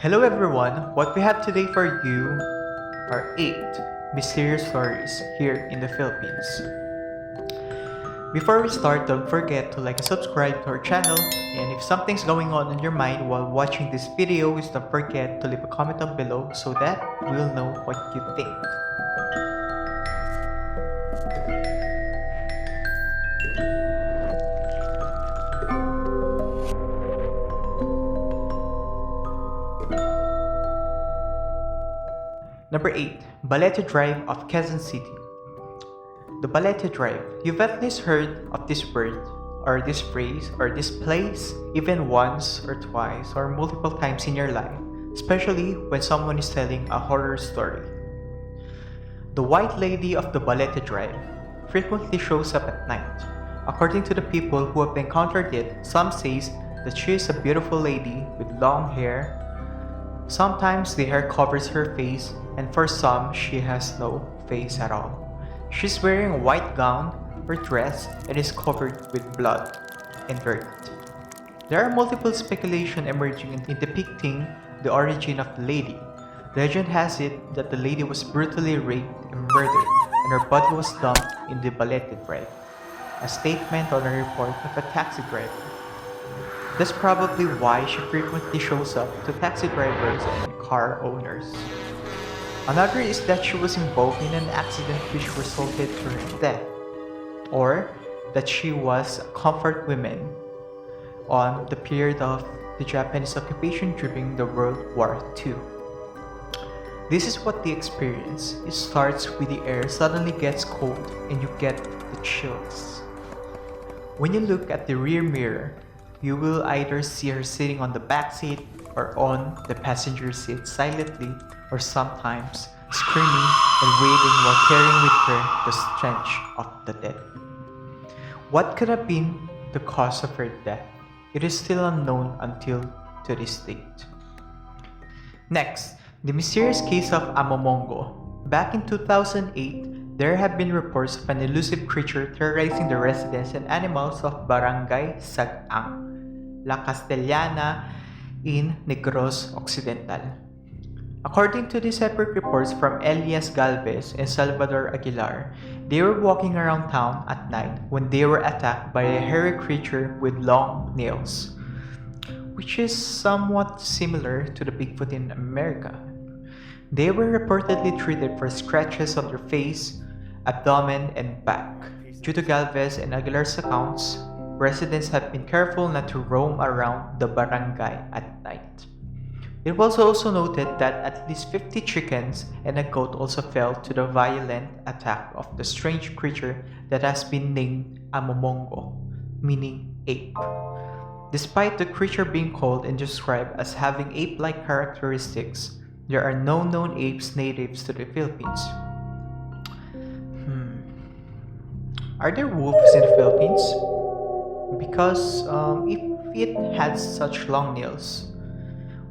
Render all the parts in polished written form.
Hello everyone, what we have today for you are 8 mysterious stories here in the Philippines. Before we start, don't forget to like and subscribe to our channel, and if something's going on in your mind while watching this video, don't forget to leave a comment down below so that we'll know what you think. Number 8. Ballet Drive of Quezon City. The Ballet Drive. You've at least heard of this word, or this phrase, or this place, even once or twice or multiple times in your life, especially when someone is telling a horror story. The White Lady of the Ballet Drive frequently shows up at night. According to the people who have encountered it, some says that she is a beautiful lady with long hair. Sometimes the hair covers her face, and for some, she has no face at all. She's wearing a white gown or dress and is covered with blood and dirt. There are multiple speculations emerging in depicting the origin of the lady. Legend has it that the lady was brutally raped and murdered, and her body was dumped in the Ballet Drive. A statement on a report of a taxi driver. That's probably why she frequently shows up to taxi drivers and car owners. Another is that she was involved in an accident which resulted to her death, or that she was a comfort woman on the period of the Japanese occupation during the World War II. This is what they experience. It starts with the air suddenly gets cold and you get the chills. When you look at the rear mirror, you will either see her sitting on the back seat or on the passenger seat silently, or sometimes screaming and wailing while carrying with her the stench of the dead. What could have been the cause of her death? It is still unknown until to this date. Next, the mysterious case of Amomongo. Back in 2008, there have been reports of an elusive creature terrorizing the residents and animals of Barangay Sagang, La Castellana in Negros Occidental. According to the separate reports from Elias Galvez and Salvador Aguilar, they were walking around town at night when they were attacked by a hairy creature with long nails, which is somewhat similar to the Bigfoot in America. They were reportedly treated for scratches on their face, abdomen, and back. Due to Galvez and Aguilar's accounts, residents have been careful not to roam around the barangay at night. It was also noted that at least 50 chickens and a goat also fell to the violent attack of the strange creature that has been named Amomongo, meaning ape. Despite the creature being called and described as having ape-like characteristics, there are no known apes natives to the Philippines. Are there wolves in the Philippines? Because if it had such long nails,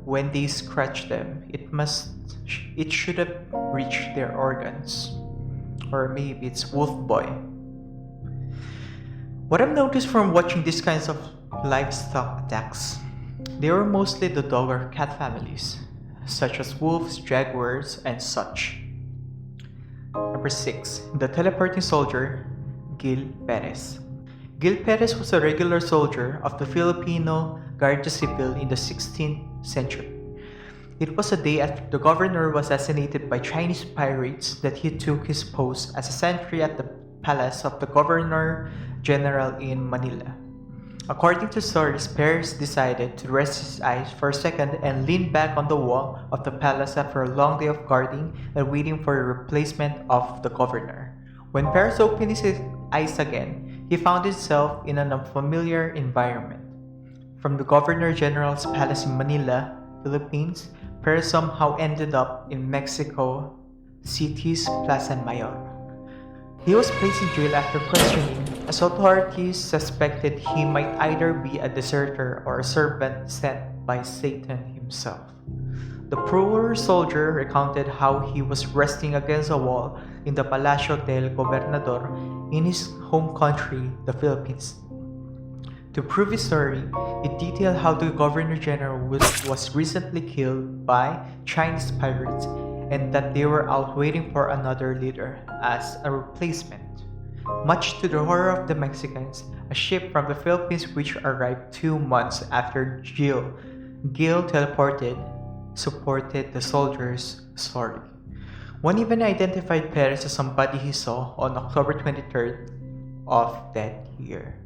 when they scratch them, it should have reached their organs. Or maybe it's wolf boy. What I've noticed from watching these kinds of livestock attacks, they were mostly the dog or cat families, such as wolves, jaguars, and such. Number 6. The teleporting soldier, Gil Perez. Gil Perez was a regular soldier of the Filipino Guardia Civil in the 16th century. It was a day after the governor was assassinated by Chinese pirates that he took his post as a sentry at the palace of the Governor General in Manila. According to stories, Perez decided to rest his eyes for a second and lean back on the wall of the palace after a long day of guarding and waiting for a replacement of the governor. When Perez opened his eyes again, he found himself in an unfamiliar environment. From the Governor General's palace in Manila, Philippines, Perez somehow ended up in Mexico City's Plaza Mayor. He was placed in jail after questioning, as authorities suspected he might either be a deserter or a servant sent by Satan himself. The poor soldier recounted how he was resting against a wall in the Palacio del Gobernador in his home country, the Philippines. To prove his story, it detailed how the Governor General was recently killed by Chinese pirates and that they were out waiting for another leader as a replacement. Much to the horror of the Mexicans, a ship from the Philippines which arrived 2 months after Gil teleported supported the soldiers' story. One even identified Perez as somebody he saw on October 23rd of that year.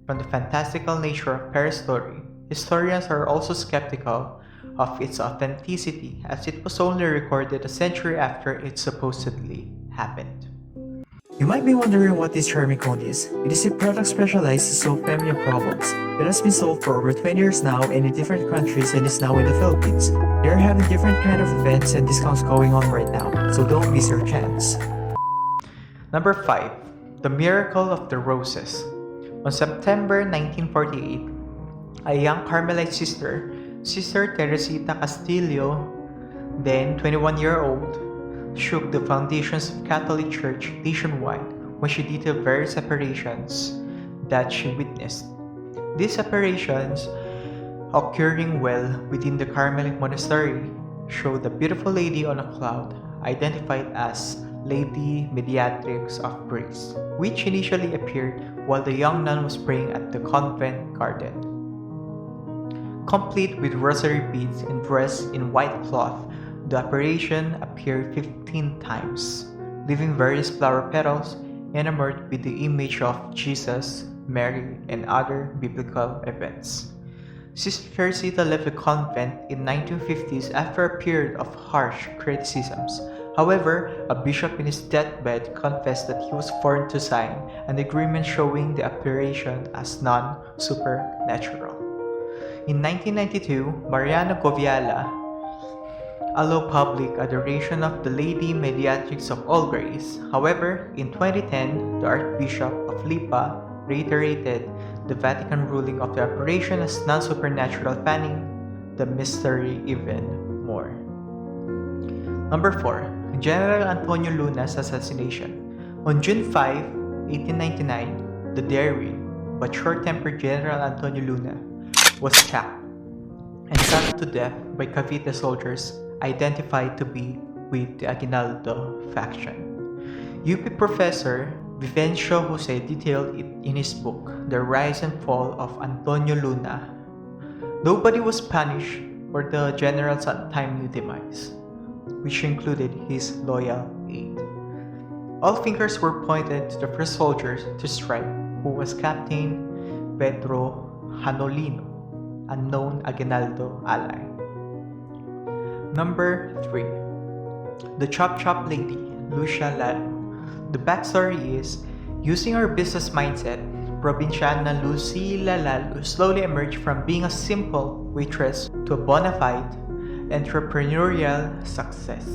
From the fantastical nature of Perez's story, historians are also skeptical of its authenticity as it was only recorded a century after it supposedly happened. You might be wondering what this charming cone is. It is a product specialized to solve feminine problems. It has been sold for over 20 years now and in different countries and is now in the Philippines. They are having different kind of events and discounts going on right now, so don't miss your chance. Number 5. The Miracle of the Roses. On September 1948, a young Carmelite sister, Sister Teresita Castillo, then 21-year-old, shook the foundations of Catholic Church nationwide when she detailed various apparitions that she witnessed. These apparitions, occurring well within the Carmelite monastery, showed a beautiful lady on a cloud identified as Lady Mediatrix of Grace, which initially appeared while the young nun was praying at the convent garden. Complete with rosary beads and dressed in white cloth, the apparition appeared 15 times, leaving various flower petals enamored with the image of Jesus, Mary, and other biblical events. Sister Teresita left the convent in 1950s after a period of harsh criticisms. However, a bishop in his deathbed confessed that he was forced to sign an agreement showing the apparition as non-supernatural. In 1992, Mariano Goviala allowed public adoration of the Lady Mediatrix of All Grace. However, in 2010, the Archbishop of Lipa reiterated the Vatican ruling of the apparition as non-supernatural, fanning the mystery even more. Number 4. General Antonio Luna's assassination. On June 5, 1899, the daring but short-tempered General Antonio Luna was capped and shot to death by Cavite soldiers identified to be with the Aguinaldo faction. UP professor Vivencio Jose detailed it in his book, The Rise and Fall of Antonio Luna. Nobody was punished for the general's untimely demise, which included his loyal aide. All fingers were pointed to the first soldier to strike, who was Captain Pedro Hanolino, a known Aguinaldo ally. Number 3. The Chop Chop Lady, Lucia Lalo. The backstory is, using her business mindset, Provinciana Lucila Lalo slowly emerged from being a simple waitress to a bona fide entrepreneurial success.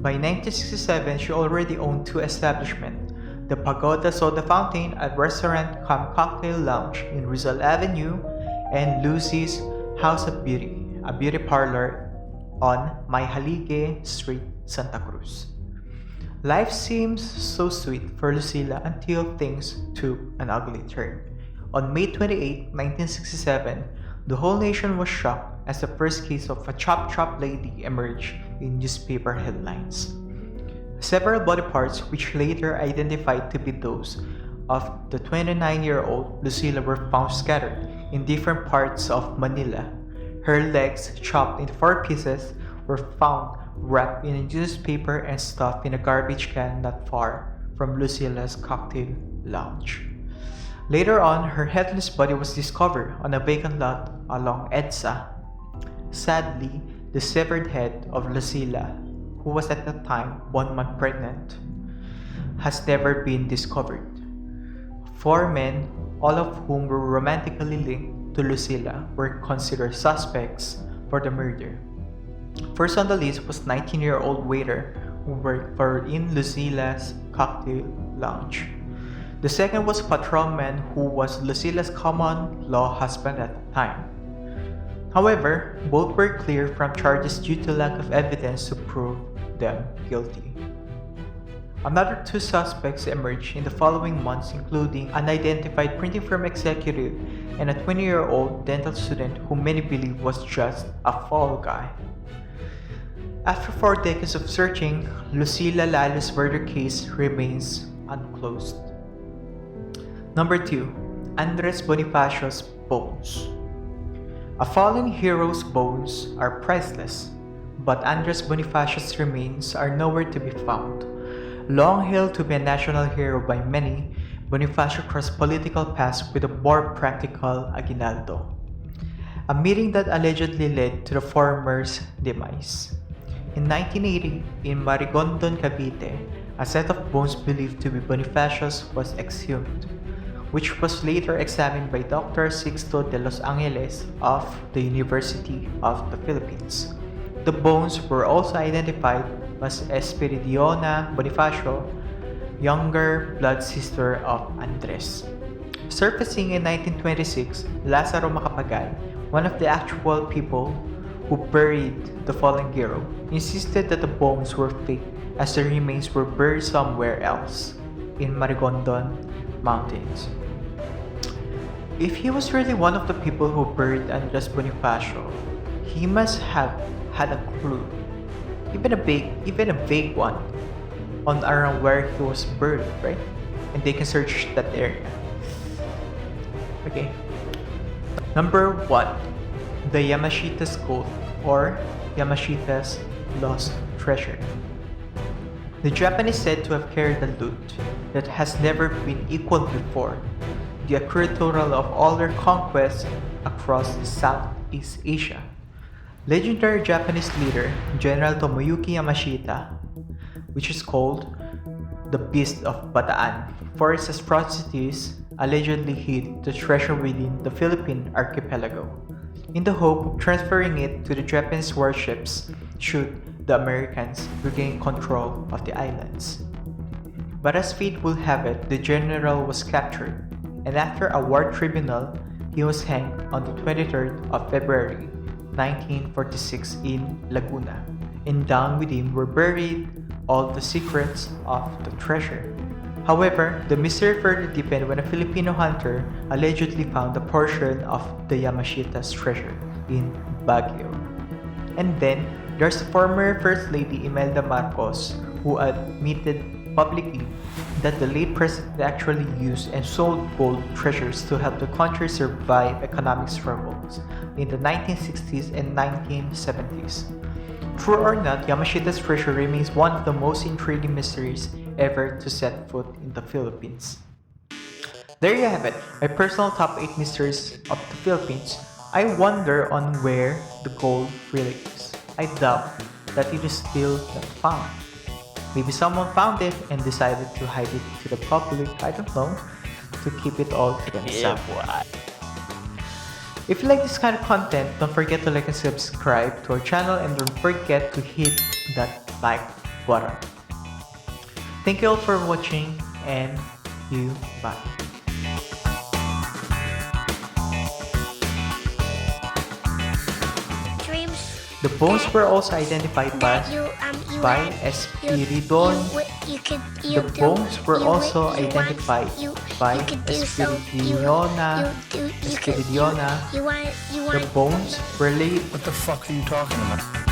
By 1967, she already owned 2 establishments, the Pagoda Soda Fountain, a restaurant cum cocktail lounge in Rizal Avenue, and Lucy's House of Beauty, a beauty parlor on Mayhalige Street, Santa Cruz. Life seems so sweet for Lucila until things took an ugly turn. On May 28, 1967, the whole nation was shocked as the first case of a chop chop lady emerged in newspaper headlines. Several body parts, which later identified to be those of the 29-year-old Lucila, were found scattered in different parts of Manila. Her legs, chopped into 4 pieces, were found wrapped in a newspaper and stuffed in a garbage can not far from Lucila's cocktail lounge. Later on, her headless body was discovered on a vacant lot along EDSA. Sadly, the severed head of Lucila, who was at the time 1 month pregnant, has never been discovered. 4 men, all of whom were romantically linked to Lucila, were considered suspects for the murder. First on the list was 19-year-old waiter who worked in Lucila's cocktail lounge. The second was patrolman who was Lucila's common-law husband at the time. However, both were cleared from charges due to lack of evidence to prove them guilty. Another two suspects emerged in the following months, including an unidentified printing firm executive and a 20-year-old dental student who many believe was just a fall guy. After 4 decades of searching, Lucila Lalo's murder case remains unclosed. Number 2. Andres Bonifacios' bones. A fallen hero's bones are priceless, but Andres Bonifacios' remains are nowhere to be found. Long hailed to be a national hero by many, Bonifacio crossed political paths with a more practical Aguinaldo, a meeting that allegedly led to the former's demise. In 1980, in Marigondon, Cavite, a set of bones believed to be Bonifacios was exhumed, which was later examined by Dr. Sixto de los Angeles of the University of the Philippines. The bones were also identified as Esperidiona Bonifacio, younger blood sister of Andres. Surfacing in 1926, Lazaro Macapagal, one of the actual people who buried the fallen hero, insisted that the bones were fake as the remains were buried somewhere else in Marigondon Mountains. If he was really one of the people who buried Andres Bonifacio, he must have had a clue, even a vague one, on around where he was buried, right? And they can search that area. Okay. Number 1. The Yamashita's Gold, or Yamashita's Lost Treasure. The Japanese said to have carried a loot that has never been equaled before, the accrued total of all their conquests across Southeast Asia. Legendary Japanese leader General Tomoyuki Yamashita, which is called the Beast of Bataan, for its atrocities, allegedly hid the treasure within the Philippine archipelago, in the hope of transferring it to the Japanese warships should the Americans regain control of the islands. But as fate will have it, the general was captured, and after a war tribunal, he was hanged on the 23rd of February 1946 in Laguna, and down with him were buried all the secrets of the treasure. However, the mystery further deepened when a Filipino hunter allegedly found a portion of the Yamashita's treasure in Baguio. And then, there's the former First Lady Imelda Marcos, who admitted publicly that the late president actually used and sold gold treasures to help the country survive economic struggles in the 1960s and 1970s. True or not, Yamashita's treasure remains one of the most intriguing mysteries ever to set foot in the Philippines. There you have it, my personal top 8 mysteries of the Philippines. I wonder on where the gold really is. I doubt that it is still not found. Maybe someone found it and decided to hide it to the public, I don't know, to keep it all to themselves. If you like this kind of content, don't forget to like and subscribe to our channel, and don't forget to hit that like button. Thank you all for watching, and you bye. The bones were also identified by Espiridion. The bones were also identified by Espiridiona. The bones were laid. What the fuck are you talking about?